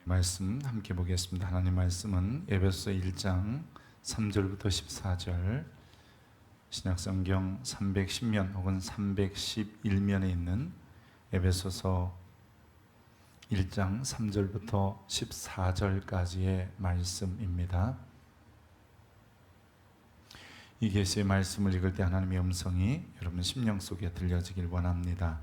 말씀 함께 보겠습니다. 하나님 말씀은 에베소 1장 3절부터 14절, 신약성경 310면 혹은 311면에 있는 에베소서 1장 3절부터 14절까지의 말씀입니다. 이 계시의 말씀을 읽을 때 하나님의 음성이 여러분 심령 속에 들려지길 원합니다.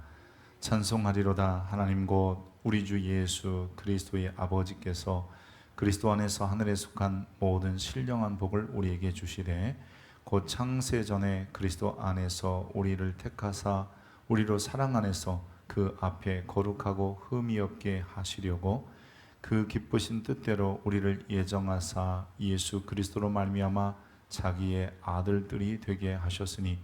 찬송하리로다. 하나님 곧 우리 주 예수 그리스도의 아버지께서 그리스도 안에서 하늘에 속한 모든 신령한 복을 우리에게 주시되 곧 창세 전에 그리스도 안에서 우리를 택하사 우리로 사랑 안에서 그 앞에 거룩하고 흠이 없게 하시려고 그 기쁘신 뜻대로 우리를 예정하사 예수 그리스도로 말미암아 자기의 아들들이 되게 하셨으니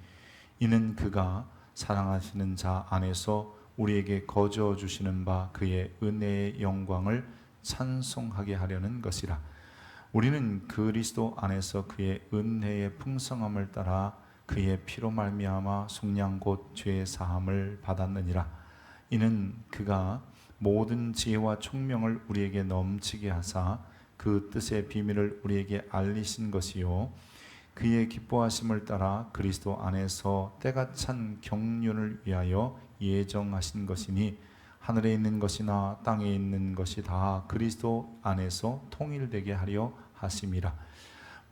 이는 그가 사랑하시는 자 안에서 우리에게 거저 주시는 바 그의 은혜의 영광을 찬송하게 하려는 것이라. 우리는 그리스도 안에서 그의 은혜의 풍성함을 따라 그의 피로 말미암아 속량 곧 죄의 사함을 받았느니라. 이는 그가 모든 지혜와 총명을 우리에게 넘치게 하사 그 뜻의 비밀을 우리에게 알리신 것이요 그의 기뻐하심을 따라 그리스도 안에서 때가 찬 경륜을 위하여 예정하신 것이니 하늘에 있는 것이나 땅에 있는 것이 다 그리스도 안에서 통일되게 하려 하심이라.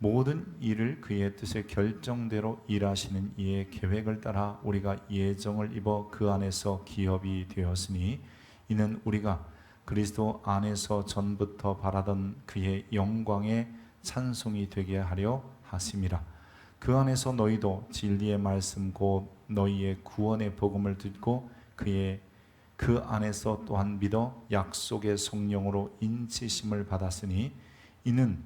모든 일을 그의 뜻의 결정대로 일하시는 이의 계획을 따라 우리가 예정을 입어 그 안에서 기업이 되었으니 이는 우리가 그리스도 안에서 전부터 바라던 그의 영광의 찬송이 되게 하려 하심이라. 그 안에서 너희도 진리의 말씀 곧 너희의 구원의 복음을 듣고 그 안에서 또한 믿어 약속의 성령으로 인치심을 받았으니 이는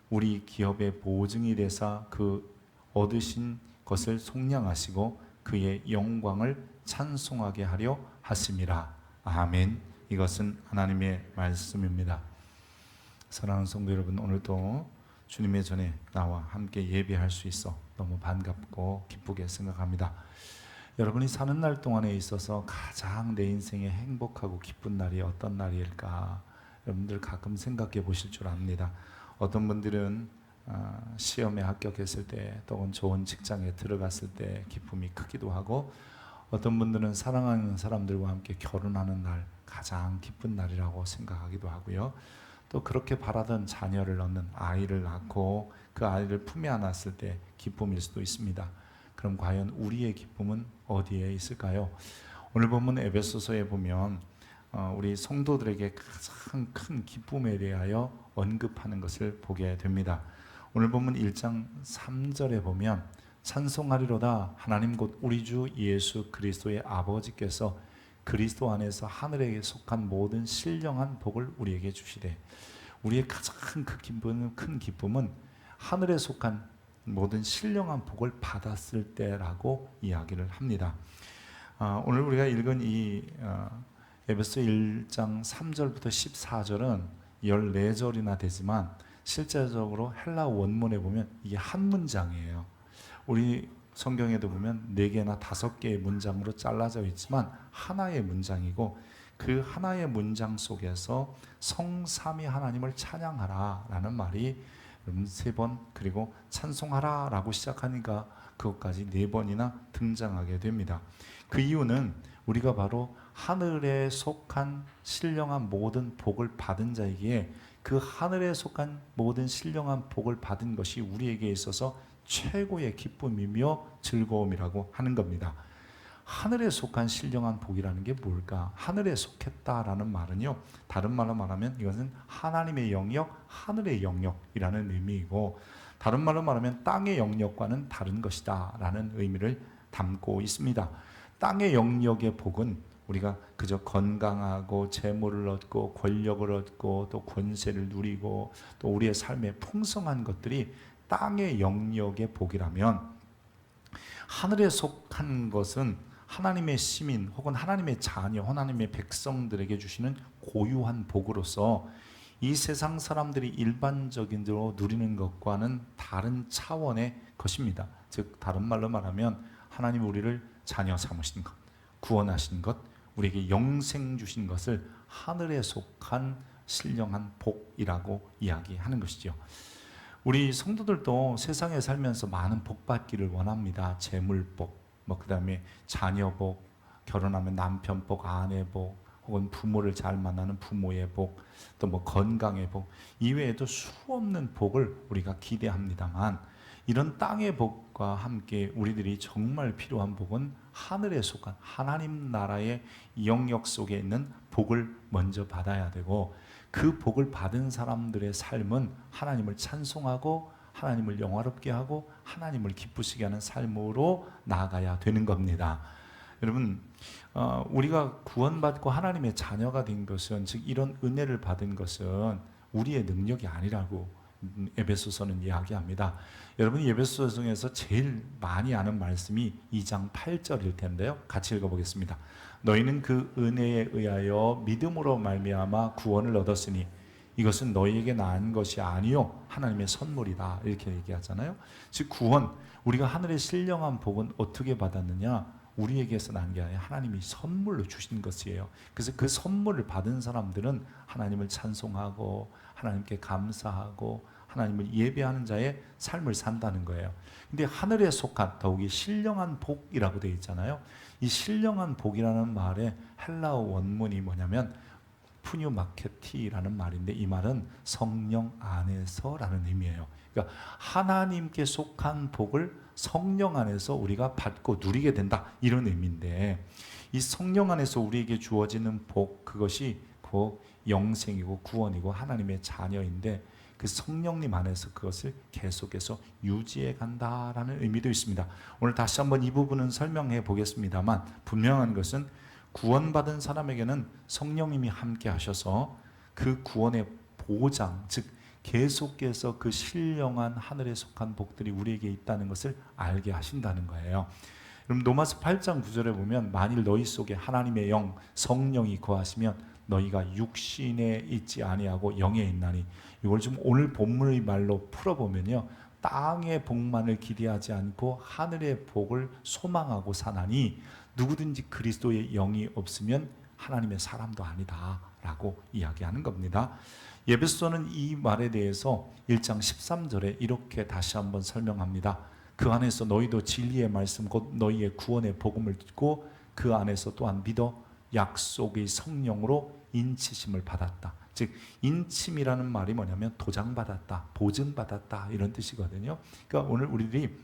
우리 기업의 보증이 되사 그 얻으신 것을 속량하시고 그의 영광을 찬송하게 하려 하심이라. 아멘. 이것은 하나님의 말씀입니다. 사랑하는 성도 여러분, 오늘도 주님의 전에 나와 함께 예배할 수 있어 너무 반갑고 기쁘게 생각합니다. 여러분이 사는 날 동안에 있어서 가장 내 인생에 행복하고 기쁜 날이 어떤 날일까? 여러분들 가끔 생각해 보실 줄 압니다. 어떤 분들은 시험에 합격했을 때 또는 좋은 직장에 들어갔을 때 기쁨이 크기도 하고, 어떤 분들은 사랑하는 사람들과 함께 결혼하는 날 가장 기쁜 날이라고 생각하기도 하고요. 또 그렇게 바라던 자녀를 낳는 아이를 낳고 그 아이를 품에 안았을 때 기쁨일 수도 있습니다. 그럼 과연 우리의 기쁨은 어디에 있을까요? 오늘 본문 에베소서에 보면 우리 성도들에게 가장 큰 기쁨에 대하여 언급하는 것을 보게 됩니다. 오늘 본문 1장 3절에 보면 찬송하리로다. 하나님 곧 우리 주 예수 그리스도의 아버지께서 그리스도 안에서 하늘에 속한 모든 신령한 복을 우리에게 주시되, 우리의 가장 큰 기쁨은 하늘에 속한 모든 신령한 복을 받았을 때라고 이야기를 합니다. 오늘 우리가 읽은 이 에베소 1장 3절부터 14절은 14절이나 되지만 실제적으로 헬라 원문에 보면 이게 한 문장이에요. 우리 성경에도 보면 4개나 5개의 문장으로 잘라져 있지만 하나의 문장이고, 그 하나의 문장 속에서 성삼위 하나님을 찬양하라 라는 말이 3번, 그리고 찬송하라 라고 시작하니까 그것까지 4번이나 등장하게 됩니다. 그 이유는 우리가 바로 하늘에 속한 신령한 모든 복을 받은 자이기에 그 하늘에 속한 모든 신령한 복을 받은 것이 우리에게 있어서 최고의 기쁨이며 즐거움이라고 하는 겁니다. 하늘에 속한 신령한 복이라는 게 뭘까? 하늘에 속했다라는 말은요, 다른 말로 말하면 이것은 하나님의 영역, 하늘의 영역이라는 의미이고, 다른 말로 말하면 땅의 영역과는 다른 것이다 라는 의미를 담고 있습니다. 땅의 영역의 복은 우리가 그저 건강하고 재물을 얻고 권력을 얻고 또 권세를 누리고 또 우리의 삶에 풍성한 것들이 땅의 영역의 복이라면, 하늘에 속한 것은 하나님의 시민 혹은 하나님의 자녀, 하나님의 백성들에게 주시는 고유한 복으로서 이 세상 사람들이 일반적인대로 누리는 것과는 다른 차원의 것입니다. 즉 다른 말로 말하면 하나님 우리를 자녀 삼으신 것, 구원하신 것, 우리에게 영생 주신 것을 하늘에 속한 신령한 복이라고 이야기하는 것이죠. 우리 성도들도 세상에 살면서 많은 복 받기를 원합니다. 재물복, 그다음에 자녀복, 결혼하면 남편 복, 아내 복, 혹은 부모를 잘 만나는 부모의 복, 또 건강의 복, 이외에도 수없는 복을 우리가 기대합니다만, 이런 땅의 복과 함께 우리들이 정말 필요한 복은 하늘에 속한 하나님 나라의 영역 속에 있는 복을 먼저 받아야 되고, 그 복을 받은 사람들의 삶은 하나님을 찬송하고 하나님을 영화롭게 하고 하나님을 기쁘시게 하는 삶으로 나아가야 되는 겁니다. 여러분, 우리가 구원받고 하나님의 자녀가 된 것은, 즉 이런 은혜를 받은 것은 우리의 능력이 아니라고 에베소서는 이야기합니다. 여러분이 에베소서 중에서 제일 많이 아는 말씀이 2장 8절일 텐데요. 같이 읽어보겠습니다. 너희는 그 은혜에 의하여 믿음으로 말미암아 구원을 얻었으니 이것은 너희에게 난 것이 아니요 하나님의 선물이다, 이렇게 얘기하잖아요. 즉 구원, 우리가 하늘의 신령한 복은 어떻게 받았느냐? 우리에게서 난 게 아니라 하나님이 선물로 주신 것이에요. 그래서 그 선물을 받은 사람들은 하나님을 찬송하고 하나님께 감사하고 하나님을 예배하는 자의 삶을 산다는 거예요. 근데 하늘에 속한 더욱이 신령한 복이라고 되어 있잖아요. 이 신령한 복이라는 말의 헬라어 원문이 뭐냐면 푸뉴마케티라는 말인데, 이 말은 성령 안에서라는 의미예요. 그러니까 하나님께 속한 복을 성령 안에서 우리가 받고 누리게 된다, 이런 의미인데, 이 성령 안에서 우리에게 주어지는 복, 그것이 곧 영생이고 구원이고 하나님의 자녀인데, 그 성령님 안에서 그것을 계속해서 유지해 간다라는 의미도 있습니다. 오늘 다시 한번 이 부분은 설명해 보겠습니다만, 분명한 것은 구원받은 사람에게는 성령님이 함께 하셔서 그 구원의 보장, 즉 계속해서 그 신령한 하늘에 속한 복들이 우리에게 있다는 것을 알게 하신다는 거예요. 그럼 로마서 8장 9절에 보면, 만일 너희 속에 하나님의 영 성령이 거하시면 너희가 육신에 있지 아니하고 영에 있나니, 이걸 좀 오늘 본문의 말로 풀어보면요, 땅의 복만을 기대하지 않고 하늘의 복을 소망하고 사나니 누구든지 그리스도의 영이 없으면 하나님의 사람도 아니다 라고 이야기하는 겁니다. 에베소서는 이 말에 대해서 1장 13절에 이렇게 다시 한번 설명합니다. 그 안에서 너희도 진리의 말씀 곧 너희의 구원의 복음을 듣고 그 안에서 또한 믿어 약속의 성령으로 인치심을 받았다. 즉 인침이라는 말이 뭐냐면 도장받았다, 보증받았다, 이런 뜻이거든요. 그러니까 오늘 우리들이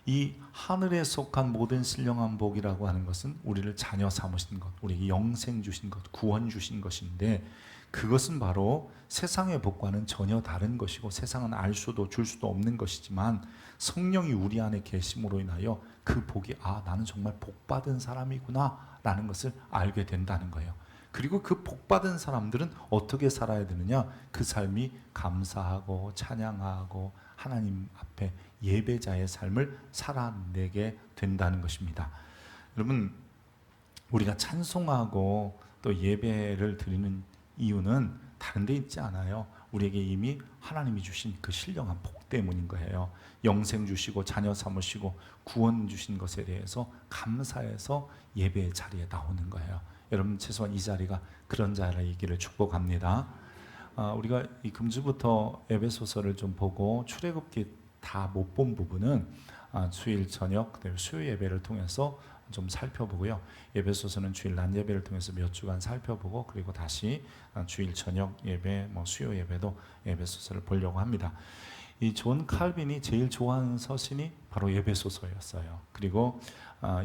이 하늘에 속한 모든 신령한 복이라고 하는 것은 우리를 자녀 삼으신 것, 우리에게 영생 주신 것, 구원 주신 것인데, 그것은 바로 세상의 복과는 전혀 다른 것이고 세상은 알 수도 줄 수도 없는 것이지만, 성령이 우리 안에 계심으로 인하여 그 복이, 나는 정말 복받은 사람이구나 라는 것을 알게 된다는 거예요. 그리고 그 복받은 사람들은 어떻게 살아야 되느냐? 그 삶이 감사하고 찬양하고 하나님 앞에 예배자의 삶을 살아내게 된다는 것입니다. 여러분, 우리가 찬송하고 또 예배를 드리는 이유는 다른 데 있지 않아요. 우리에게 이미 하나님이 주신 그 신령한 복 때문인 거예요. 영생 주시고 자녀 삼으시고 구원 주신 것에 대해서 감사해서 예배의 자리에 나오는 거예요. 여러분, 최소한 이 자리가 그런 자리이기를 축복합니다. 우리가 이 금주부터 에베소서를 좀 보고 출애굽기 다 못 본 부분은 주일 저녁, 그다음에 수요 예배를 통해서 좀 살펴보고요. 에베소서는 주일 낮 예배를 통해서 몇 주간 살펴보고, 그리고 다시 주일 저녁 예배, 수요 예배도 에베소서를 보려고 합니다. 이 존 칼빈이 제일 좋아하는 서신이 바로 에베소서였어요. 그리고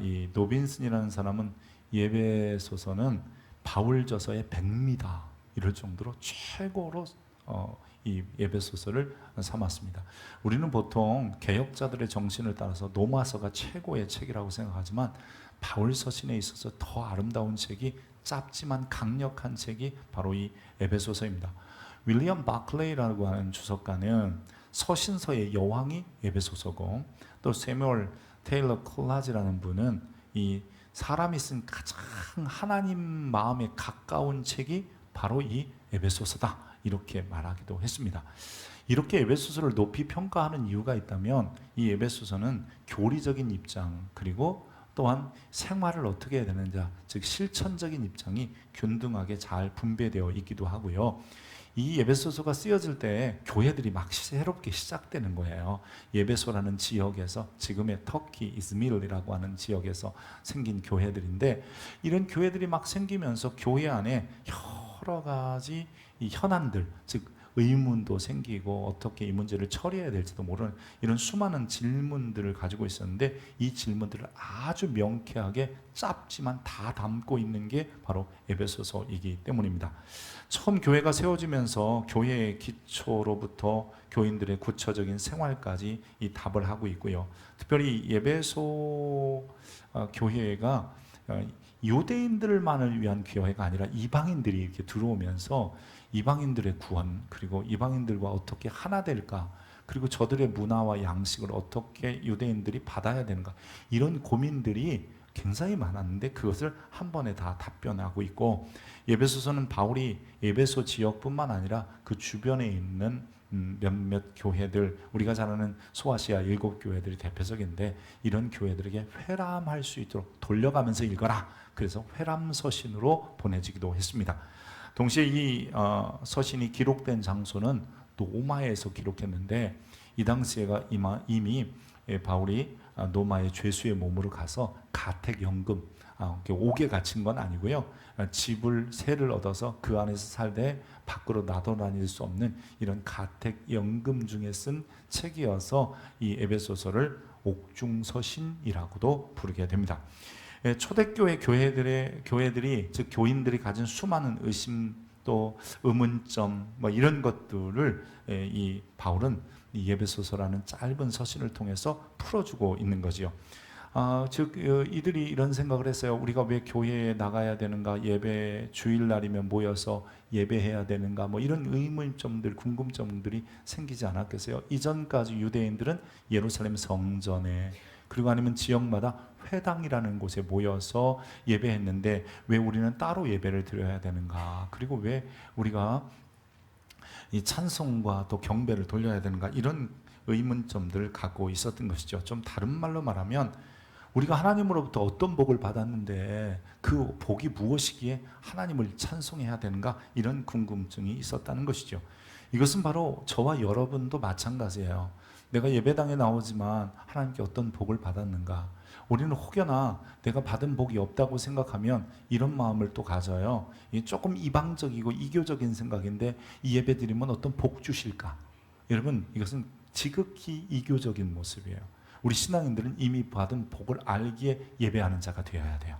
이 노빈슨이라는 사람은 에베소서는 바울저서의 백미다, 이럴 정도로 최고로 이 에베소서를 삼았습니다. 우리는 보통 개혁자들의 정신을 따라서 로마서가 최고의 책이라고 생각하지만, 바울 서신에 있어서 더 아름다운 책이, 짧지만 강력한 책이 바로 이 에베소서입니다. 윌리엄 바클레이라고 하는 주석가는 서신서의 여왕이 에베소서고, 또 세뮤얼 테일러 클라지라는 분은 이 사람이 쓴 가장 하나님 마음에 가까운 책이 바로 이 에베소서다, 이렇게 말하기도 했습니다. 이렇게 에베소서를 높이 평가하는 이유가 있다면, 이 에베소서는 교리적인 입장, 그리고 또한 생활을 어떻게 해야 되는지, 즉 실천적인 입장이 균등하게 잘 분배되어 있기도 하고요. 이 예배소서가 쓰여질 때 교회들이 막 새롭게 시작되는 거예요. 예배소라는 지역에서, 지금의 터키 이즈미르라고 하는 지역에서 생긴 교회들인데, 이런 교회들이 막 생기면서 교회 안에 여러 가지 이 현안들, 즉 의문도 생기고 어떻게 이 문제를 처리해야 될지도 모르는 이런 수많은 질문들을 가지고 있었는데, 이 질문들을 아주 명쾌하게 짧지만 다 담고 있는 게 바로 에베소서이기 때문입니다. 처음 교회가 세워지면서 교회의 기초로부터 교인들의 구체적인 생활까지 이 답을 하고 있고요. 특별히 에베소 교회가 유대인들만을 위한 교회가 아니라 이방인들이 이렇게 들어오면서 이방인들의 구원, 그리고 이방인들과 어떻게 하나 될까, 그리고 저들의 문화와 양식을 어떻게 유대인들이 받아야 되는가, 이런 고민들이 굉장히 많았는데 그것을 한 번에 다 답변하고 있고, 에베소서는 바울이 에베소 지역뿐만 아니라 그 주변에 있는 몇몇 교회들, 우리가 잘 아는 소아시아 7교회들이 대표적인데, 이런 교회들에게 회람할 수 있도록 돌려가면서 읽어라, 그래서 회람서신으로 보내지기도 했습니다. 동시에 이 서신이 기록된 장소는 노마에서 기록했는데, 이 당시에가 이미 바울이 노마의 죄수의 몸으로 가서 가택연금, 옥에 갇힌 건 아니고요, 집을 세를 얻어서 그 안에서 살되 밖으로 나돌아다닐 수 없는 이런 가택연금 중에 쓴 책이어서 이 에베소서를 옥중서신이라고도 부르게 됩니다. 초대교회 교회들이, 즉 교인들이 가진 수많은 의심, 또 의문점, 이런 것들을 이 바울은 이 예배소서라는 짧은 서신을 통해서 풀어주고 있는 거지요. 즉 이들이 이런 생각을 했어요. 우리가 왜 교회에 나가야 되는가, 예배 주일날이면 모여서 예배해야 되는가, 이런 의문점들, 궁금점들이 생기지 않았겠어요? 이전까지 유대인들은 예루살렘 성전에, 그리고 아니면 지역마다 회당이라는 곳에 모여서 예배했는데 왜 우리는 따로 예배를 드려야 되는가, 그리고 왜 우리가 이 찬송과 또 경배를 돌려야 되는가, 이런 의문점들을 갖고 있었던 것이죠. 좀 다른 말로 말하면, 우리가 하나님으로부터 어떤 복을 받았는데 그 복이 무엇이기에 하나님을 찬송해야 되는가, 이런 궁금증이 있었다는 것이죠. 이것은 바로 저와 여러분도 마찬가지예요. 내가 예배당에 나오지만 하나님께 어떤 복을 받았는가, 우리는 혹여나 내가 받은 복이 없다고 생각하면 이런 마음을 또 가져요. 이게 조금 이방적이고 이교적인 생각인데, 이 예배 드리면 어떤 복 주실까? 여러분, 이것은 지극히 이교적인 모습이에요. 우리 신앙인들은 이미 받은 복을 알기에 예배하는 자가 되어야 돼요.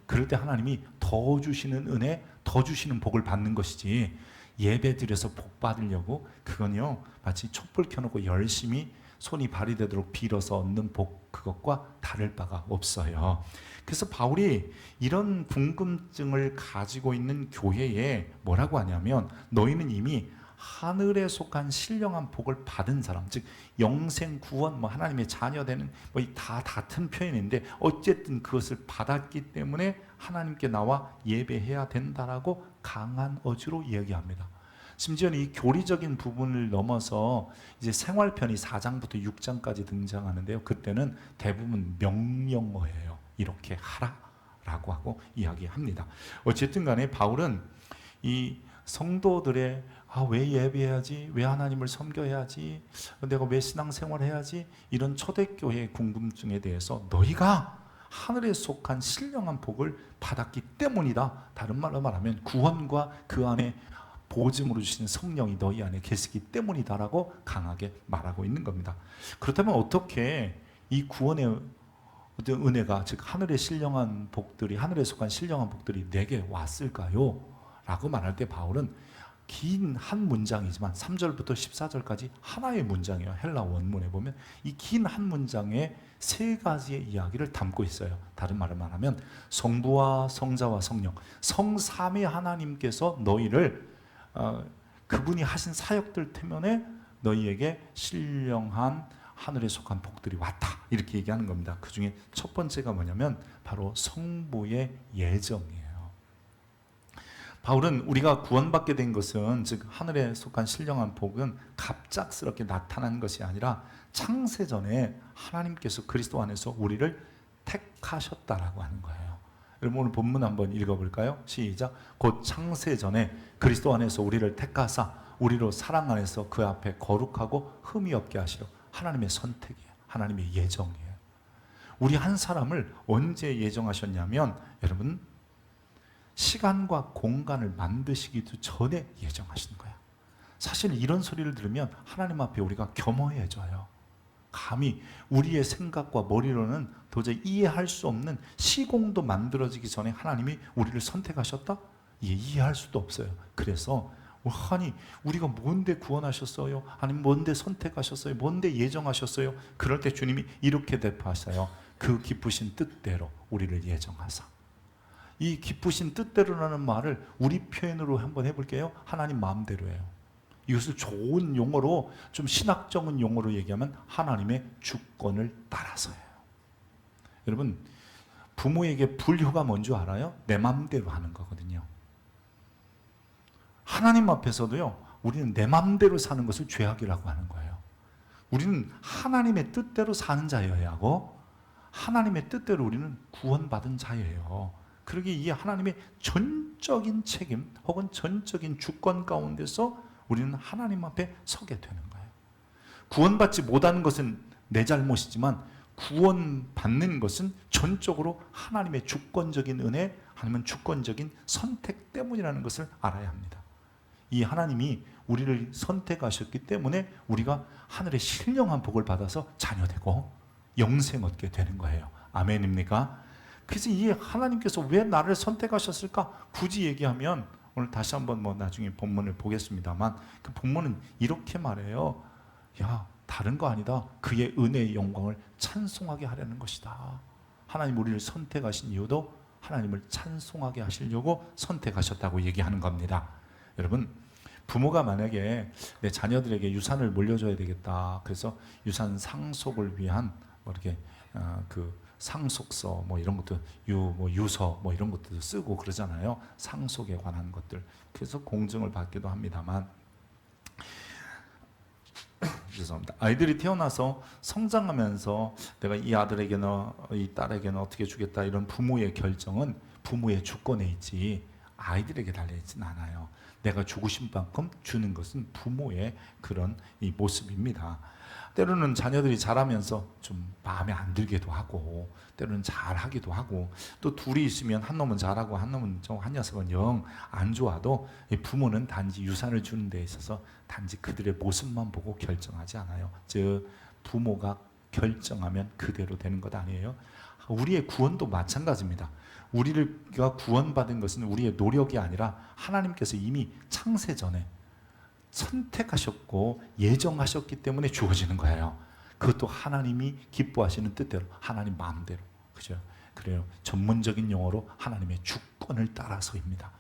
그럴 때 하나님이 더 주시는 은혜, 더 주시는 복을 받는 것이지, 예배 드려서 복 받으려고, 그건요 마치 촛불 켜놓고 열심히 손이 발이 되도록 빌어서 얻는 복, 그것과 다를 바가 없어요. 그래서 바울이 이런 궁금증을 가지고 있는 교회에 뭐라고 하냐면, 너희는 이미 하늘에 속한 신령한 복을 받은 사람, 즉 영생 구원, 하나님의 자녀 되는, 다 같은 표현인데 어쨌든 그것을 받았기 때문에 하나님께 나와 예배해야 된다라고 강한 어조로 이야기합니다. 심지어 이 교리적인 부분을 넘어서 이제 생활편이 4장부터 6장까지 등장하는데요, 그때는 대부분 명령어예요. 이렇게 하라라고 하고 이야기합니다. 어쨌든 간에 바울은 이 성도들의 왜 예배해야지, 왜 하나님을 섬겨야지, 내가 왜 신앙생활 해야지, 이런 초대교회의 궁금증에 대해서 너희가 하늘에 속한 신령한 복을 받았기 때문이다, 다른 말로 말하면 구원과 그 안에 보증으로 주시는 성령이 너희 안에 계시기 때문이다라고 강하게 말하고 있는 겁니다. 그렇다면 어떻게 이 구원의 어떤 은혜가, 즉 하늘의 신령한 복들이, 하늘에 속한 신령한 복들이 내게 왔을까요? 라고 말할 때 바울은 긴 한 문장이지만 3절부터 14절까지 하나의 문장이에요. 헬라 원문에 보면 이 긴 한 문장에 3가지의 이야기를 담고 있어요. 다른 말을 말하면 성부와 성자와 성령, 성삼위 하나님께서 너희를 그분이 하신 사역들 때문에 너희에게 신령한 하늘에 속한 복들이 왔다, 이렇게 얘기하는 겁니다. 그 중에 첫 번째가 뭐냐면 바로 성부의 예정이에요. 바울은 우리가 구원받게 된 것은, 즉 하늘에 속한 신령한 복은 갑작스럽게 나타난 것이 아니라 창세전에 하나님께서 그리스도 안에서 우리를 택하셨다라고 하는 거예요. 여러분 오늘 본문 한번 읽어볼까요? 시작. 곧 창세 전에 그리스도 안에서 우리를 택하사 우리로 사랑 안에서 그 앞에 거룩하고 흠이 없게 하시려. 하나님의 선택이에요. 하나님의 예정이에요. 우리 한 사람을 언제 예정하셨냐면 여러분 시간과 공간을 만드시기도 전에 예정하신 거예요. 사실 이런 소리를 들으면 하나님 앞에 우리가 겸허해져요. 감히 우리의 생각과 머리로는 도저히 이해할 수 없는 시공도 만들어지기 전에 하나님이 우리를 선택하셨다? 이해할 수도 없어요. 그래서 아니 우리가 뭔데 구원하셨어요? 아니면 뭔데 선택하셨어요? 뭔데 예정하셨어요? 그럴 때 주님이 이렇게 대답하셔요. 그 기쁘신 뜻대로 우리를 예정하사. 이 기쁘신 뜻대로라는 말을 우리 표현으로 한번 해볼게요. 하나님 마음대로예요. 이것을 좋은 용어로, 좀 신학적인 용어로 얘기하면 하나님의 주권을 따라서예요. 여러분 부모에게 불효가 뭔지 알아요? 내 마음대로 하는 거거든요. 하나님 앞에서도요, 우리는 내 마음대로 사는 것을 죄악이라고 하는 거예요. 우리는 하나님의 뜻대로 사는 자여야 하고 하나님의 뜻대로 우리는 구원받은 자예요. 그러기에 이 하나님의 전적인 책임 혹은 전적인 주권 가운데서 우리는 하나님 앞에 서게 되는 거예요. 구원받지 못하는 것은 내 잘못이지만 구원받는 것은 전적으로 하나님의 주권적인 은혜 아니면 주권적인 선택 때문이라는 것을 알아야 합니다. 이 하나님이 우리를 선택하셨기 때문에 우리가 하늘의 신령한 복을 받아서 자녀되고 영생 얻게 되는 거예요. 아멘입니까? 그래서 이 하나님께서 왜 나를 선택하셨을까? 굳이 얘기하면 오늘 다시 한번 나중에 본문을 보겠습니다만 그 본문은 이렇게 말해요. 야, 다른 거 아니다. 그의 은혜의 영광을 찬송하게 하려는 것이다. 하나님 우리를 선택하신 이유도 하나님을 찬송하게 하시려고 선택하셨다고 얘기하는 겁니다. 여러분 부모가 만약에 내 자녀들에게 유산을 물려줘야 되겠다. 그래서 유산 상속을 위한 이렇게 그 상속서 이런 것도 유서 이런 것도 쓰고 그러잖아요. 상속에 관한 것들. 그래서 공증을 받기도 합니다만 죄송합니다. 아이들이 태어나서 성장하면서 내가 이 아들에게는 이 딸에게는 어떻게 주겠다 이런 부모의 결정은 부모의 주권에 있지 아이들에게 달려있진 않아요. 내가 주고 싶은 만큼 주는 것은 부모의 그런 이 모습입니다. 때로는 자녀들이 자라면서 좀 마음에 안 들기도 하고 때로는 잘하기도 하고 또 둘이 있으면 한 놈은 잘하고 한 놈은 한 녀석은 영 안 좋아도 부모는 단지 유산을 주는 데 있어서 단지 그들의 모습만 보고 결정하지 않아요. 즉 부모가 결정하면 그대로 되는 것 아니에요. 우리의 구원도 마찬가지입니다. 우리가 구원받은 것은 우리의 노력이 아니라 하나님께서 이미 창세 전에 선택하셨고 예정하셨기 때문에 주어지는 거예요. 그것도 하나님이 기뻐하시는 뜻대로 하나님 마음대로. 그죠? 그래요. 전문적인 용어로 하나님의 주권을 따라서입니다.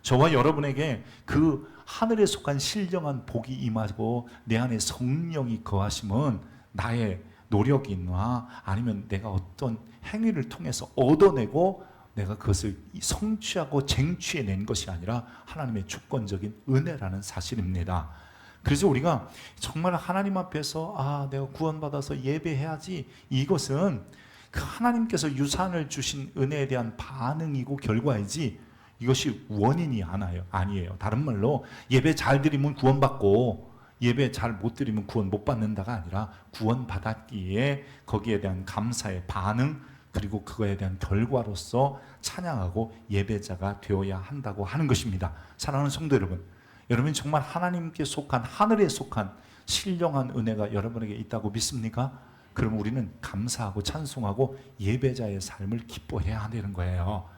저와 여러분에게 그 하늘에 속한 신령한 복이 임하고 내 안에 성령이 거하심은 나의 노력이 있나 아니면 내가 어떤 행위를 통해서 얻어내고 내가 그것을 성취하고 쟁취해낸 것이 아니라 하나님의 주권적인 은혜라는 사실입니다. 그래서 우리가 정말 하나님 앞에서 내가 구원받아서 예배해야지, 이것은 그 하나님께서 유산을 주신 은혜에 대한 반응이고 결과이지 이것이 원인이 아니에요. 다른 말로 예배 잘 드리면 구원받고 예배 잘 못 드리면 구원 못 받는다가 아니라 구원받았기에 거기에 대한 감사의 반응 그리고 그거에 대한 결과로서 찬양하고 예배자가 되어야 한다고 하는 것입니다. 사랑하는 성도 여러분, 여러분 정말 하나님께 속한 하늘에 속한 신령한 은혜가 여러분에게 있다고 믿습니까? 그럼 우리는 감사하고 찬송하고 예배자의 삶을 기뻐해야 되는 거예요.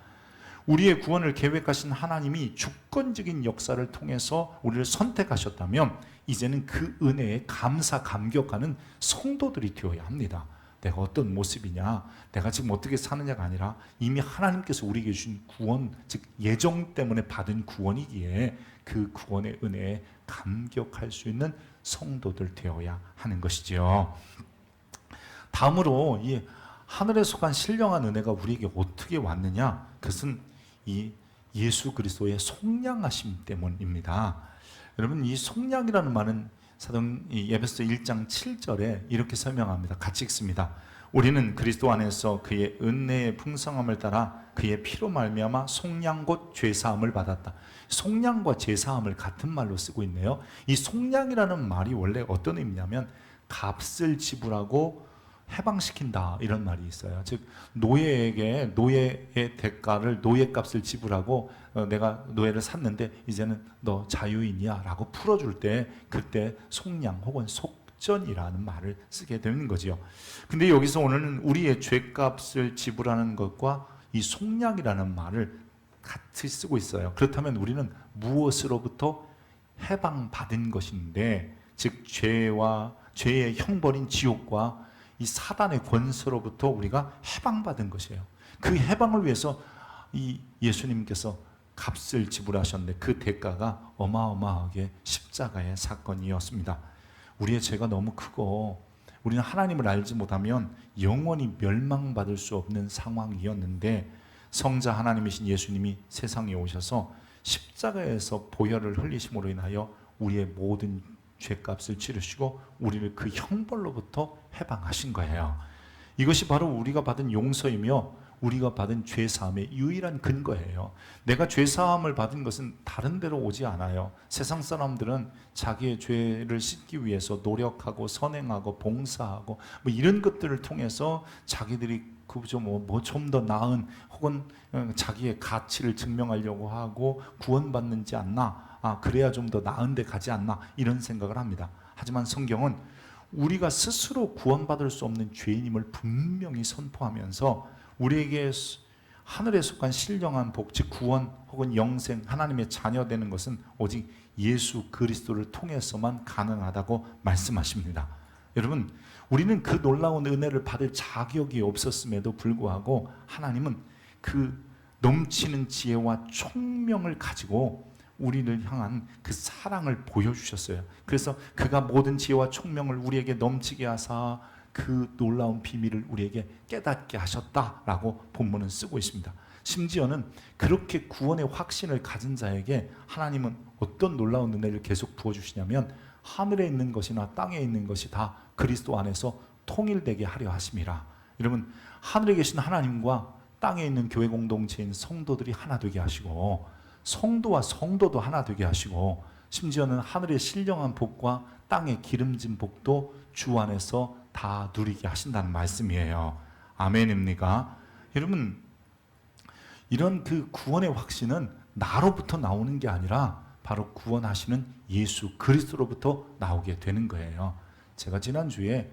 우리의 구원을 계획하신 하나님이 주권적인 역사를 통해서 우리를 선택하셨다면 이제는 그 은혜에 감사 감격하는 성도들이 되어야 합니다. 내가 어떤 모습이냐, 내가 지금 어떻게 사느냐가 아니라 이미 하나님께서 우리에게 주신 구원, 즉 예정 때문에 받은 구원이기에 그 구원의 은혜에 감격할 수 있는 성도들 되어야 하는 것이지요. 다음으로 이 하늘에 속한 신령한 은혜가 우리에게 어떻게 왔느냐, 그것은 이 예수 그리스도의 속량하심 때문입니다. 여러분 이 속량이라는 말은 사도 에베소 1장 7절에 이렇게 설명합니다. 같이 읽습니다. 우리는 그리스도 안에서 그의 은혜의 풍성함을 따라 그의 피로 말미암아 속량 곧 죄사함을 받았다. 속량과 죄사함을 같은 말로 쓰고 있네요. 이 속량이라는 말이 원래 어떤 의미냐면 값을 지불하고 해방시킨다, 이런 말이 있어요. 즉 노예에게 노예의 대가를, 노예값을 지불하고 내가 노예를 샀는데 이제는 너 자유인이야 라고 풀어줄 때, 그때 속량 혹은 속전이라는 말을 쓰게 되는 거지요. 근데 여기서 오늘은 우리의 죄값을 지불하는 것과 이 속량이라는 말을 같이 쓰고 있어요. 그렇다면 우리는 무엇으로부터 해방받은 것인데, 즉 죄의 형벌인 지옥과 이 사단의 권세로부터 우리가 해방받은 것이에요. 그 해방을 위해서 이 예수님께서 값을 지불하셨는데 그 대가가 어마어마하게 십자가의 사건이었습니다. 우리의 죄가 너무 크고 우리는 하나님을 알지 못하면 영원히 멸망받을 수 없는 상황이었는데, 성자 하나님이신 예수님이 세상에 오셔서 십자가에서 보혈을 흘리심으로 인하여 우리의 모든 죄값을 치르시고 우리를 그 형벌로부터 해방하신 거예요. 이것이 바로 우리가 받은 용서이며 우리가 받은 죄사함의 유일한 근거예요. 내가 죄사함을 받은 것은 다른 데로 오지 않아요. 세상 사람들은 자기의 죄를 씻기 위해서 노력하고 선행하고 봉사하고 뭐 이런 것들을 통해서 자기들이 그저 좀 더 나은 혹은 자기의 가치를 증명하려고 하고 구원받는지 않나, 그래야 좀 더 나은 데 가지 않나, 이런 생각을 합니다. 하지만 성경은 우리가 스스로 구원받을 수 없는 죄인임을 분명히 선포하면서 우리에게 하늘에 속한 신령한 복, 즉 구원 혹은 영생, 하나님의 자녀 되는 것은 오직 예수 그리스도를 통해서만 가능하다고 말씀하십니다. 여러분, 우리는 그 놀라운 은혜를 받을 자격이 없었음에도 불구하고 하나님은 그 넘치는 지혜와 총명을 가지고 우리를 향한 그 사랑을 보여주셨어요. 그래서 그가 모든 지혜와 총명을 우리에게 넘치게 하사 그 놀라운 비밀을 우리에게 깨닫게 하셨다라고 본문은 쓰고 있습니다. 심지어는 그렇게 구원의 확신을 가진 자에게 하나님은 어떤 놀라운 은혜를 계속 부어주시냐면 하늘에 있는 것이나 땅에 있는 것이 다 그리스도 안에서 통일되게 하려 하심이라. 여러분, 하늘에 계신 하나님과 땅에 있는 교회 공동체인 성도들이 하나 되게 하시고, 성도와 성도도 하나 되게 하시고, 심지어는 하늘의 신령한 복과 땅의 기름진 복도 주 안에서 다 누리게 하신다는 말씀이에요. 아멘입니까? 여러분, 이런 그 구원의 확신은 나로부터 나오는 게 아니라 바로 구원하시는 예수 그리스도로부터 나오게 되는 거예요. 제가 지난주에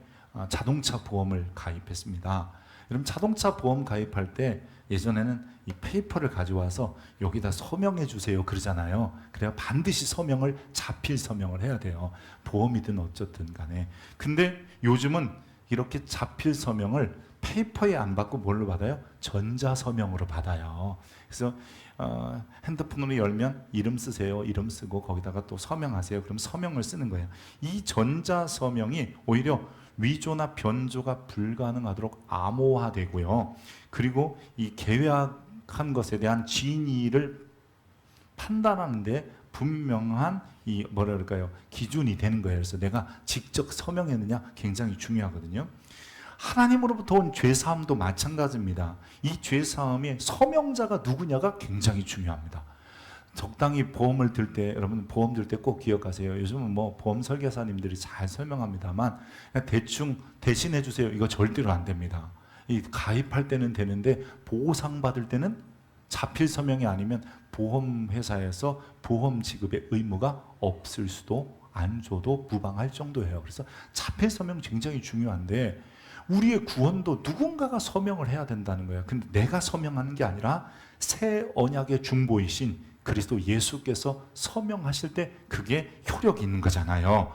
자동차 보험을 가입했습니다. 여러분, 자동차 보험 가입할 때 예전에는 이 페이퍼를 가져와서 여기다 서명해 주세요 그러잖아요. 그래야 반드시 서명을, 자필 서명을 해야 돼요. 보험이든 어쨌든 간에. 근데 요즘은 이렇게 자필 서명을 페이퍼에 안 받고 뭘로 받아요? 전자 서명으로 받아요. 그래서 핸드폰으로 열면 이름 쓰세요. 이름 쓰고 거기다가 또 서명하세요. 그럼 서명을 쓰는 거예요. 이 전자 서명이 오히려 위조나 변조가 불가능하도록 암호화되고요. 그리고 이 계약한 것에 대한 진위를 판단하는데 분명한 이 기준이 되는 거예요. 그래서 내가 직접 서명했느냐 굉장히 중요하거든요. 하나님으로부터 온 죄사함도 마찬가지입니다. 이 죄사함의 서명자가 누구냐가 굉장히 중요합니다. 적당히 보험을 들 때, 여러분 보험 들 때 꼭 기억하세요. 요즘은 보험 설계사님들이 잘 설명합니다만 그냥 대충 대신해 주세요, 이거 절대로 안 됩니다. 이 가입할 때는 되는데 보상받을 때는 자필 서명이 아니면 보험회사에서 보험 지급의 의무가 없을 수도, 안 줘도 무방할 정도예요. 그래서 자필 서명 굉장히 중요한데 우리의 구원도 누군가가 서명을 해야 된다는 거예요. 근데 내가 서명하는 게 아니라 새 언약의 중보이신 그리스도 예수께서 서명하실 때 그게 효력이 있는 거잖아요.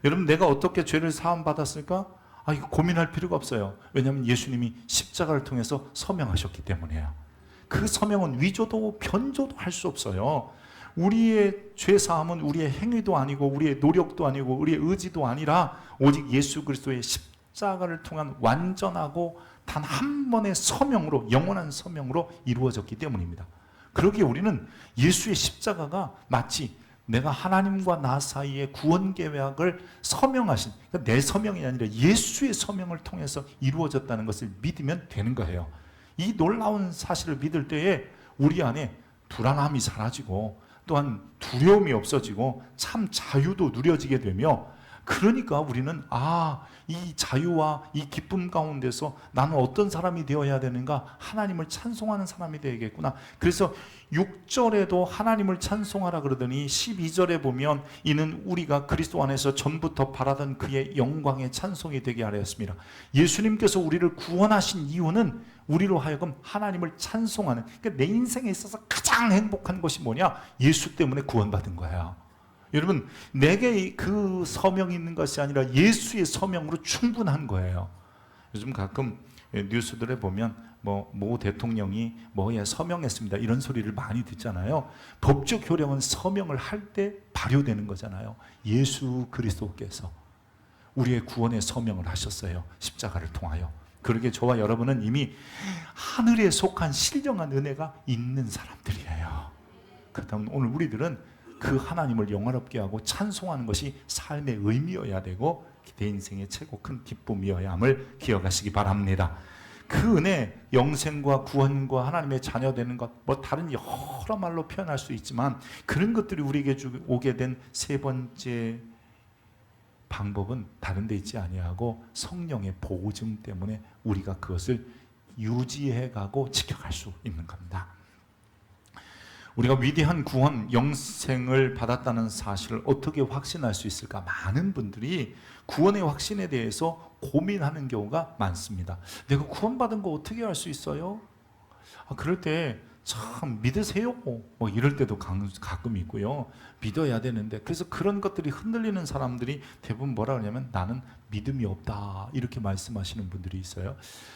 여러분, 내가 어떻게 죄를 사함 받았을까? 이거 고민할 필요가 없어요. 왜냐하면 예수님이 십자가를 통해서 서명하셨기 때문이에요. 그 서명은 위조도 변조도 할 수 없어요. 우리의 죄 사함은 우리의 행위도 아니고 우리의 노력도 아니고 우리의 의지도 아니라 오직 예수 그리스도의 십자가를 통한 완전하고 단 한 번의 서명으로, 영원한 서명으로 이루어졌기 때문입니다. 그러기에 우리는 예수의 십자가가 마치 내가 하나님과 나 사이의 구원 계약을 서명하신, 그러니까 내 서명이 아니라 예수의 서명을 통해서 이루어졌다는 것을 믿으면 되는 거예요. 이 놀라운 사실을 믿을 때에 우리 안에 불안함이 사라지고 또한 두려움이 없어지고 참 자유도 누려지게 되며, 그러니까 우리는 이 자유와 이 기쁨 가운데서 나는 어떤 사람이 되어야 되는가? 하나님을 찬송하는 사람이 되야겠구나. 그래서 6절에도 하나님을 찬송하라 그러더니 12절에 보면 이는 우리가 그리스도 안에서 전부터 바라던 그의 영광의 찬송이 되게 하였습니다. 예수님께서 우리를 구원하신 이유는 우리로 하여금 하나님을 찬송하는, 그러니까 내 인생에 있어서 가장 행복한 것이 뭐냐? 예수 때문에 구원받은 거예요. 여러분, 내게 그 서명이 있는 것이 아니라 예수의 서명으로 충분한 거예요. 요즘 가끔 뉴스들에 보면 모 대통령이 뭐에 서명했습니다 이런 소리를 많이 듣잖아요. 법적 효력은 서명을 할 때 발효되는 거잖아요. 예수 그리스도께서 우리의 구원에 서명을 하셨어요. 십자가를 통하여. 그러게 저와 여러분은 이미 하늘에 속한 신령한 은혜가 있는 사람들이에요. 그렇다면 오늘 우리들은 그 하나님을 영화롭게 하고 찬송하는 것이 삶의 의미여야 되고 내 인생의 최고 큰 기쁨이어야 함을 기억하시기 바랍니다. 그 은혜, 영생과 구원과 하나님의 자녀 되는 것, 다른 여러 말로 표현할 수 있지만 그런 것들이 우리에게 오게 된 세 번째 방법은 다른 데 있지 아니하고 성령의 보증 때문에 우리가 그것을 유지해가고 지켜갈 수 있는 겁니다. 우리가 위대한 구원, 영생을 받았다는 사실을 어떻게 확신할 수 있을까? 많은 분들이 구원의 확신에 대해서 고민하는 경우가 많습니다. 내가 구원받은 거 어떻게 알 수 있어요? 그럴 때 참 믿으세요? 이럴 때도 가끔 있고요. 믿어야 되는데, 그래서 그런 것들이 흔들리는 사람들이 대부분 뭐라 그러냐면 나는 믿음이 없다 이렇게 말씀하시는 분들이 있어요.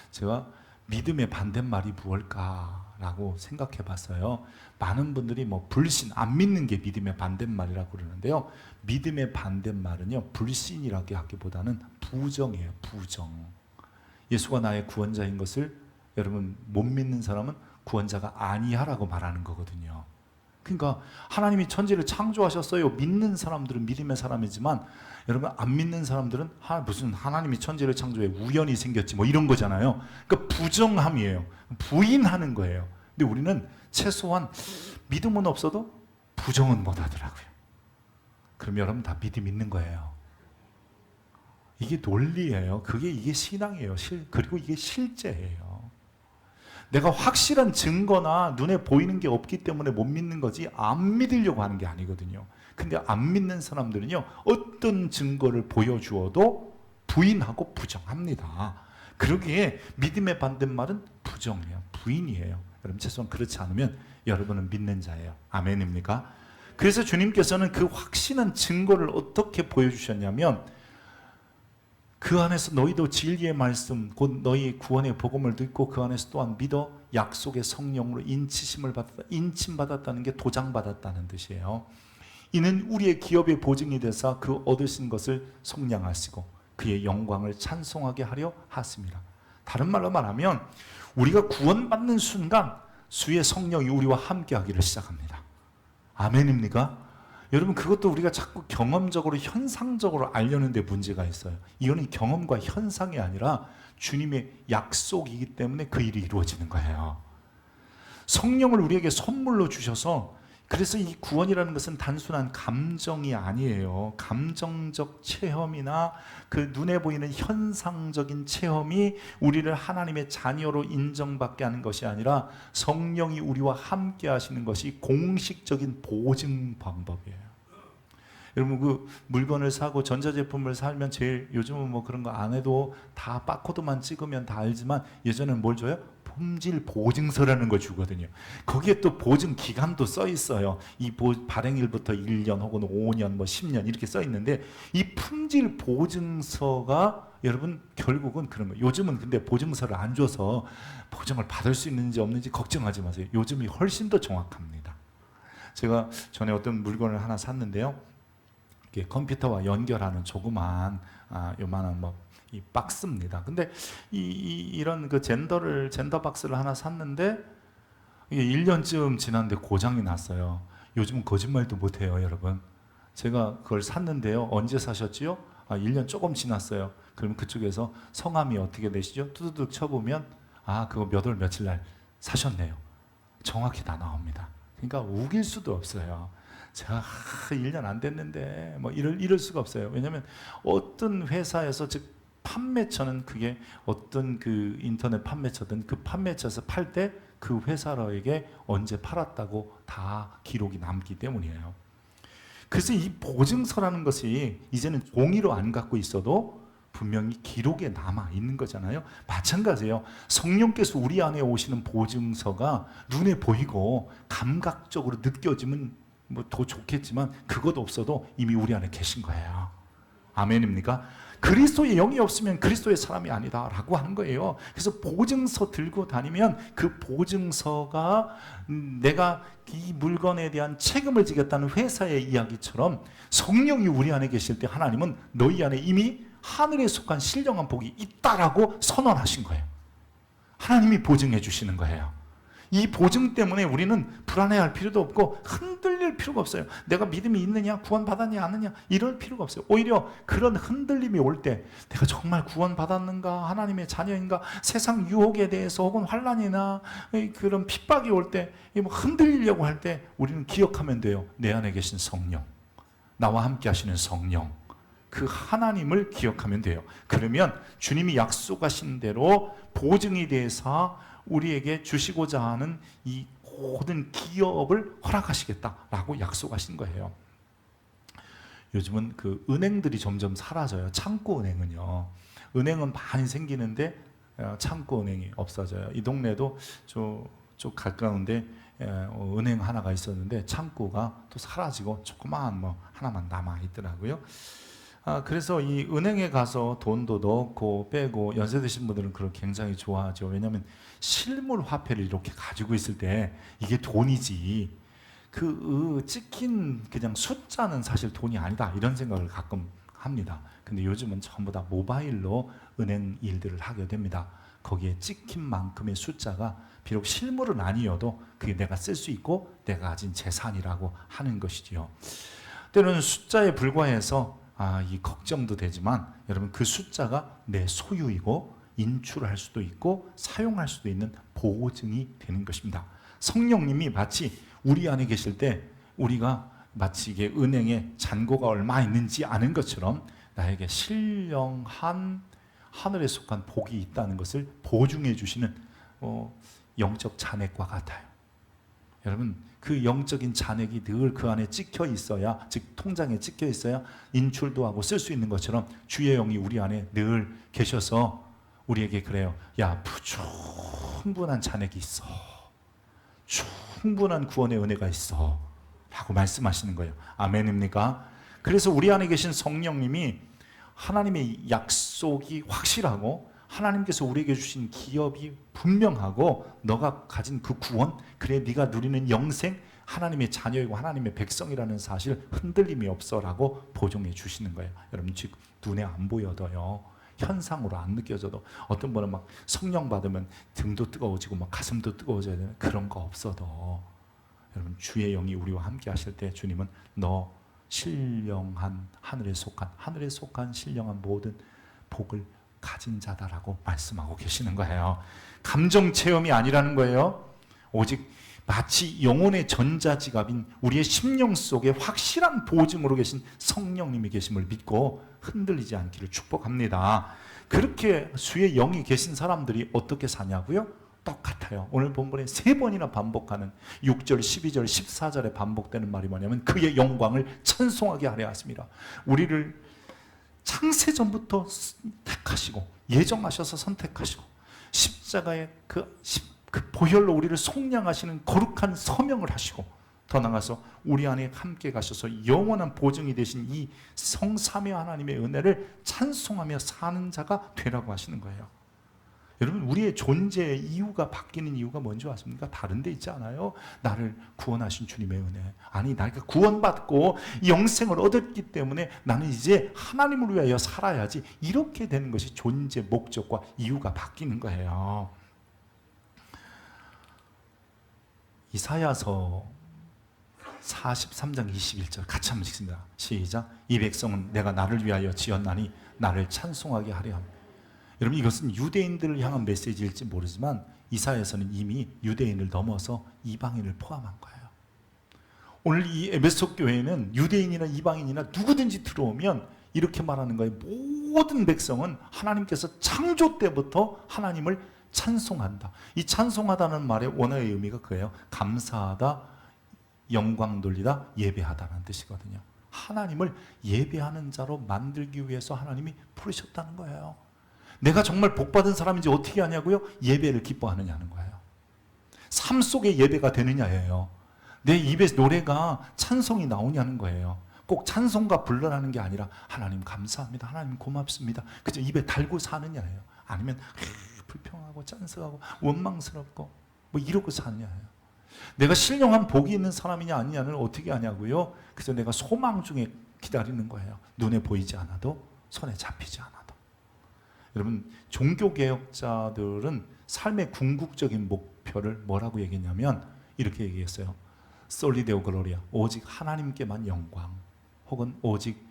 제가 믿음의 반대말이 무엇일까라고 생각해 봤어요. 많은 분들이 불신, 안 믿는 게 믿음의 반대말이라고 그러는데요. 믿음의 반대말은요, 불신이라고 하기보다는 부정이에요. 부정. 예수가 나의 구원자인 것을 여러분 못 믿는 사람은 구원자가 아니하라고 말하는 거거든요. 그러니까 하나님이 천지를 창조하셨어요. 믿는 사람들은 믿음의 사람이지만 여러분 안 믿는 사람들은 무슨 하나님이 천지를 창조해 우연히 생겼지 이런 거잖아요. 그러니까 부정함이에요. 부인하는 거예요. 근데 우리는 최소한 믿음은 없어도 부정은 못 하더라고요. 그럼 여러분 다 믿음 있는 거예요. 이게 논리예요. 이게 신앙이에요. 그리고 이게 실제예요. 내가 확실한 증거나 눈에 보이는 게 없기 때문에 못 믿는 거지 안 믿으려고 하는 게 아니거든요. 근데 안 믿는 사람들은요, 어떤 증거를 보여주어도 부인하고 부정합니다. 그러기에 믿음의 반대말은 부정이에요. 부인이에요. 여러분 최소한 그렇지 않으면 여러분은 믿는 자예요. 아멘입니까? 그래서 주님께서는 그 확신한 증거를 어떻게 보여주셨냐면 그 안에서 너희도 진리의 말씀 곧 너희 구원의 복음을 듣고 그 안에서 또한 믿어 약속의 성령으로 인침받았다는 게 도장받았다는 뜻이에요. 이는 우리의 기업의 보증이 되사 그 얻으신 것을 속량하시고 그의 영광을 찬송하게 하려 하십니다. 다른 말로 말하면 우리가 구원받는 순간 주의 성령이 우리와 함께하기를 시작합니다. 아멘입니까? 여러분 그것도 우리가 자꾸 경험적으로 현상적으로 알려는 데 문제가 있어요. 이거는 경험과 현상이 아니라 주님의 약속이기 때문에 그 일이 이루어지는 거예요. 성령을 우리에게 선물로 주셔서, 그래서 이 구원이라는 것은 단순한 감정이 아니에요. 감정적 체험이나 그 눈에 보이는 현상적인 체험이 우리를 하나님의 자녀로 인정받게 하는 것이 아니라 성령이 우리와 함께 하시는 것이 공식적인 보증 방법이에요. 여러분 그 물건을 사고 전자제품을 사면 제일 요즘은 그런 거 안 해도 다 바코드만 찍으면 다 알지만 예전에는 뭘 줘요? 품질 보증서라는 걸 주거든요. 거기에 또 보증 기간도 써 있어요. 이 발행일부터 1년 혹은 5년 10년 이렇게 써 있는데 이 품질 보증서가 여러분 결국은 그런 거예요. 요즘은 근데 보증서를 안 줘서 보증을 받을 수 있는지 없는지 걱정하지 마세요. 요즘이 훨씬 더 정확합니다. 제가 전에 어떤 물건을 하나 샀는데요. 이게 컴퓨터와 연결하는 조그만 요만한 이 박스입니다. 근데 이런 그 젠더 박스를 하나 샀는데 이게 1년쯤 지났는데 고장이 났어요. 요즘은 거짓말도 못해요, 여러분. 제가 그걸 샀는데요. 언제 사셨지요? 1년 조금 지났어요. 그러면 그쪽에서 성함이 어떻게 되시죠? 두두둑 쳐보면 그거 몇 월 며칠 날 사셨네요. 정확히 다 나옵니다. 그러니까 우길 수도 없어요. 제가 1년 안 됐는데 뭐 이럴 수가 없어요. 왜냐하면 어떤 회사에서, 즉 판매처는 그게 어떤 그 인터넷 판매처든 그 판매처에서 팔 때 그 회사에게 언제 팔았다고 다 기록이 남기 때문이에요. 그래서 이 보증서라는 것이 이제는 종이로 안 갖고 있어도 분명히 기록에 남아 있는 거잖아요. 마찬가지예요. 성령께서 우리 안에 오시는 보증서가 눈에 보이고 감각적으로 느껴지면 뭐 더 좋겠지만, 그것 없어도 이미 우리 안에 계신 거예요. 아멘입니까? 그리스도의 영이 없으면 그리스도의 사람이 아니다라고 하는 거예요. 그래서 보증서 들고 다니면 그 보증서가 내가 이 물건에 대한 책임을 지겠다는 회사의 이야기처럼, 성령이 우리 안에 계실 때 하나님은 너희 안에 이미 하늘에 속한 신령한 복이 있다라고 선언하신 거예요. 하나님이 보증해 주시는 거예요. 이 보증 때문에 우리는 불안해할 필요도 없고 흔들릴 필요가 없어요. 내가 믿음이 있느냐, 구원받았냐 안 하느냐 이럴 필요가 없어요. 오히려 그런 흔들림이 올 때 내가 정말 구원받았는가, 하나님의 자녀인가, 세상 유혹에 대해서 혹은 환난이나 그런 핍박이 올 때 흔들리려고 할 때 우리는 기억하면 돼요. 내 안에 계신 성령, 나와 함께 하시는 성령, 그 하나님을 기억하면 돼요. 그러면 주님이 약속하신 대로 보증에 대해서 우리에게 주시고자 하는 이 모든 기업을 허락하시겠다라고 약속하신 거예요. 요즘은 그 은행들이 점점 사라져요. 창구은행은요. 은행은 많이 생기는데 창구은행이 없어져요. 이 동네도 좀 가까운데 은행 하나가 있었는데 창구가 또 사라지고 조그마한 하나만 남아 있더라고요. 그래서 이 은행에 가서 돈도 넣고 빼고, 연세 드신 분들은 그걸 굉장히 좋아하죠. 왜냐하면 실물 화폐를 이렇게 가지고 있을 때 이게 돈이지, 그 찍힌 그냥 숫자는 사실 돈이 아니다, 이런 생각을 가끔 합니다. 근데 요즘은 전부 다 모바일로 은행 일들을 하게 됩니다. 거기에 찍힌 만큼의 숫자가 비록 실물은 아니어도 그게 내가 쓸 수 있고 내가 가진 재산이라고 하는 것이지요. 때로는 숫자에 불과해서 이 걱정도 되지만, 여러분 그 숫자가 내 소유이고 인출할 수도 있고 사용할 수도 있는 보증이 되는 것입니다. 성령님이 마치 우리 안에 계실 때 우리가 마치 이게 은행에 잔고가 얼마 있는지 아는 것처럼 나에게 신령한 하늘에 속한 복이 있다는 것을 보증해 주시는 영적 잔액과 같아요. 여러분 그 영적인 잔액이 늘 그 안에 찍혀 있어야, 즉 통장에 찍혀 있어야 인출도 하고 쓸 수 있는 것처럼 주의 영이 우리 안에 늘 계셔서 우리에게 그래요. 야, 충분한 잔액이 있어, 충분한 구원의 은혜가 있어 라고 말씀하시는 거예요. 아멘입니까? 그래서 우리 안에 계신 성령님이 하나님의 약속이 확실하고 하나님께서 우리에게 주신 기업이 분명하고 너가 가진 그 구원, 그래 네가 누리는 영생, 하나님의 자녀이고 하나님의 백성이라는 사실 흔들림이 없어라고 보증해 주시는 거예요. 여러분 즉 눈에 안 보여도요, 현상으로 안 느껴져도, 어떤 분은 막 성령 받으면 등도 뜨거워지고 막 가슴도 뜨거워져야 되는 그런 거 없어도, 여러분 주의 영이 우리와 함께 하실 때 주님은 너 신령한 하늘에 속한 신령한 모든 복을 가진 자다라고 말씀하고 계시는 거예요. 감정 체험이 아니라는 거예요. 오직 마치 영혼의 전자지갑인 우리의 심령 속에 확실한 보증으로 계신 성령님이 계심을 믿고 흔들리지 않기를 축복합니다. 그렇게 주의 영이 계신 사람들이 어떻게 사냐고요? 똑같아요. 오늘 본문에 3번이나 반복하는 6절, 12절, 14절에 반복되는 말이 뭐냐면 그의 영광을 찬송하게 하려 하십니다. 우리를 창세전부터 택하시고 예정하셔서 선택하시고 십자가의 그 보혈로 우리를 속량하시는 거룩한 서명을 하시고, 더 나아가서 우리 안에 함께 가셔서 영원한 보증이 되신 이 성삼위 하나님의 은혜를 찬송하며 사는 자가 되라고 하시는 거예요. 여러분 우리의 존재의 이유가 바뀌는 이유가 뭔지 아십니까? 다른 데 있지 않아요. 나를 구원하신 주님의 은혜. 아니 내가 구원받고 영생을 얻었기 때문에 나는 이제 하나님을 위하여 살아야지, 이렇게 되는 것이 존재 목적과 이유가 바뀌는 거예요. 이사야서 43장 21절 같이 한번 읽습니다. 시작. 이 백성은 내가 나를 위하여 지었나니 나를 찬송하게 하려 함. 여러분, 이것은 유대인들을 향한 메시지일지 모르지만 이사야서는 이미 유대인을 넘어서 이방인을 포함한 거예요. 오늘 이 에베소 교회는 유대인이나 이방인이나 누구든지 들어오면 이렇게 말하는 거예요. 모든 백성은 하나님께서 창조 때부터 하나님을 찬송한다. 이 찬송하다는 말의 원어의 의미가 그예요. 감사하다, 영광 돌리다, 예배하다는 뜻이거든요. 하나님을 예배하는 자로 만들기 위해서 하나님이 부르셨다는 거예요. 내가 정말 복받은 사람인지 어떻게 하냐고요? 예배를 기뻐하느냐는 거예요. 삶 속에 예배가 되느냐예요. 내 입에 노래가 찬송이 나오냐는 거예요. 꼭 찬송가 불러라는 게 아니라 하나님 감사합니다, 하나님 고맙습니다, 그저 입에 달고 사느냐예요. 아니면 불평하고 짠스하고 원망스럽고 뭐 이러고 사느냐예요. 내가 신령한 복이 있는 사람이냐 아니냐는 어떻게 아냐고요? 그래서 내가 소망 중에 기다리는 거예요. 눈에 보이지 않아도, 손에 잡히지 않아도. 여러분, 종교개혁자들은 삶의 궁극적인 목표를 뭐라고 얘기했냐면 이렇게 얘기했어요. 솔리데오 글로리아, 오직 하나님께만 영광, 혹은 오직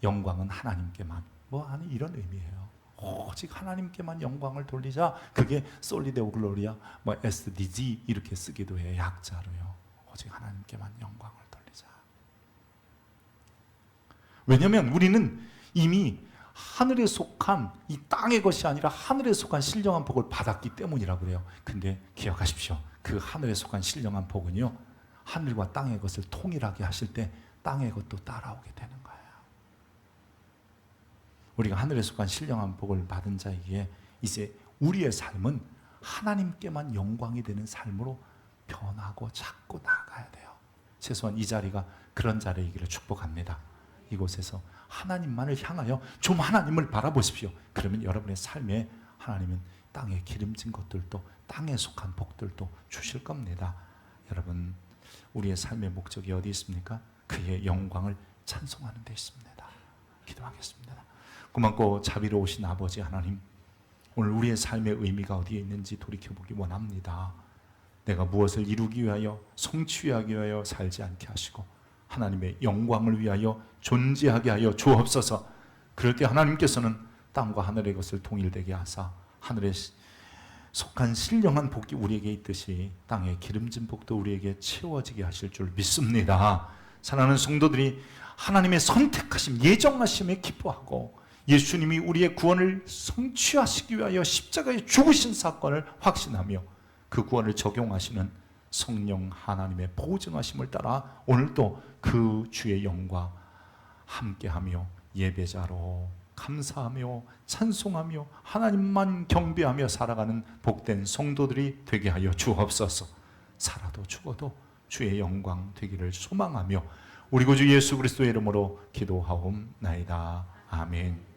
영광은 하나님께만, 뭐 하는 이런 의미예요. 오직 하나님께만 영광을 돌리자. 그게 솔리데오 글로리아, 뭐 SDG 이렇게 쓰기도 해요, 약자로요. 오직 하나님께만 영광을 돌리자. 왜냐하면 우리는 이미 하늘에 속한 이 땅의 것이 아니라 하늘에 속한 신령한 복을 받았기 때문이라고 그래요. 근데 기억하십시오. 그 하늘에 속한 신령한 복은요, 하늘과 땅의 것을 통일하게 하실 때 땅의 것도 따라오게 되는 거예요. 우리가 하늘에 속한 신령한 복을 받은 자이기에 이제 우리의 삶은 하나님께만 영광이 되는 삶으로 변하고 자꾸 나아가야 돼요. 최소한 이 자리가 그런 자리이기를 축복합니다. 이곳에서 하나님만을 향하여 좀 하나님을 바라보십시오. 그러면 여러분의 삶에 하나님은 땅에 기름진 것들도, 땅에 속한 복들도 주실 겁니다. 여러분, 우리의 삶의 목적이 어디 있습니까? 그의 영광을 찬송하는 데 있습니다. 기도하겠습니다. 고맙고 자비로우신 아버지 하나님, 오늘 우리의 삶의 의미가 어디에 있는지 돌이켜보기 원합니다. 내가 무엇을 이루기 위하여, 성취하기 위하여 살지 않게 하시고 하나님의 영광을 위하여 존재하게 하여 주옵소서. 그럴 때 하나님께서는 땅과 하늘의 것을 통일되게 하사 하늘에 속한 신령한 복이 우리에게 있듯이 땅의 기름진 복도 우리에게 채워지게 하실 줄 믿습니다. 사랑하는 성도들이 하나님의 선택하심, 예정하심에 기뻐하고 예수님이 우리의 구원을 성취하시기 위하여 십자가에 죽으신 사건을 확신하며 그 구원을 적용하시는 성령 하나님의 보증하심을 따라 오늘도 그 주의 영과 함께하며 예배자로 감사하며 찬송하며 하나님만 경배하며 살아가는 복된 성도들이 되게 하여 주옵소서. 살아도 죽어도 주의 영광 되기를 소망하며 우리 구주 예수 그리스도의 이름으로 기도하옵나이다. 아멘.